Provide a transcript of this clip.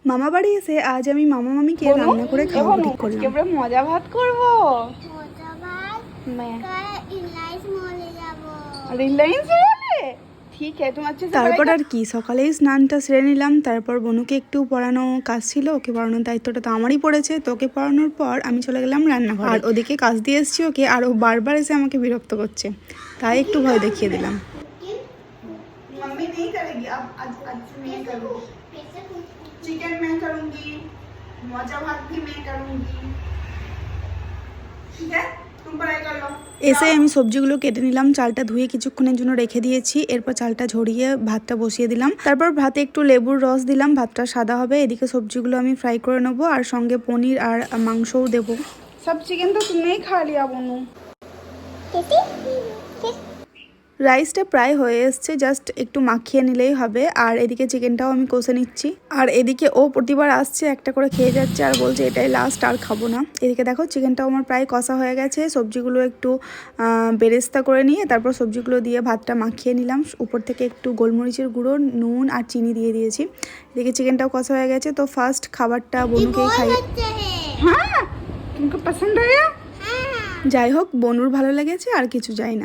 মামা বাড়ি এসে আজ আমি মামা মামিকে রান্না করে খাওয়াবো ঠিক করলাম। আজকে আমরা মজা ভাত করবো। মজা ভাত मैं रिलायंस मॉले যাবো। रिलायंस वाले ठीक है तुम अच्छे से তারপর আর কি সকালেই স্নানটা সেরে নিলাম। তারপর বনুকে একটু পড়ানো কাজ ছিল, ওকে পড়ানোর দায়িত্বটা তো আমারই পড়েছে। তো ওকে পড়ানোর পর আমি চলে গেলাম রান্নাঘরে। আর ওদিকে কাজ দিয়ে এসেছি ওকে, আর ও বারবার এসে আমাকে বিরক্ত করছে, তাই একটু ভয় দেখিয়ে দিলাম। मम्मी नहीं करेगी अब आज मैं करूँगी। चिकन मैं करूँगी, मजा भात भी मैं करूँगी। ठीक है तुम पढ़ाई कर लो। এসে আমি সবজিগুলো কেটে নিলাম, চালটা ধুয়ে কিছুক্ষণের জন্য রেখে দিয়েছি। এরপর চালটা ঝরিয়ে ভাতটা বসিয়ে দিলাম। তারপর ভাতে একটু লেবুর রস দিলাম, ভাতটা সাদা হবে। এদিকে সবজিগুলো আমি ফ্রাই করে নেবো, আর সঙ্গে পনির আর মাংসও দেবো। सब चिकन तो तुमने ही खा लिया बोनू। রাইসটা প্রায় হয়ে এসছে, জাস্ট একটু মাখিয়ে নিলেই হবে। আর এদিকে চিকেনটাও আমি কষে নিচ্ছি। আর এদিকে ও প্রতিবার আসছে একটা করে খেয়ে যাচ্ছে আর বলছে এটাই লাস্ট, আর খাবো না। এদিকে দেখো চিকেনটাও আমার প্রায় কষা হয়ে গেছে। সবজিগুলো একটু বেরেস্তা করে নিয়ে তারপর সবজিগুলো দিয়ে ভাতটা মাখিয়ে নিলাম। উপর থেকে একটু গোলমরিচের গুঁড়ো, নুন আর চিনি দিয়ে দিয়েছি। এদিকে চিকেনটাও কষা হয়ে গেছে। তো ফার্স্ট খাবারটা বনুকেই খাই। हाँ तुमको पसंद आया? যাই হোক, বনুর ভালো লেগেছে, আর কিছু যায় না।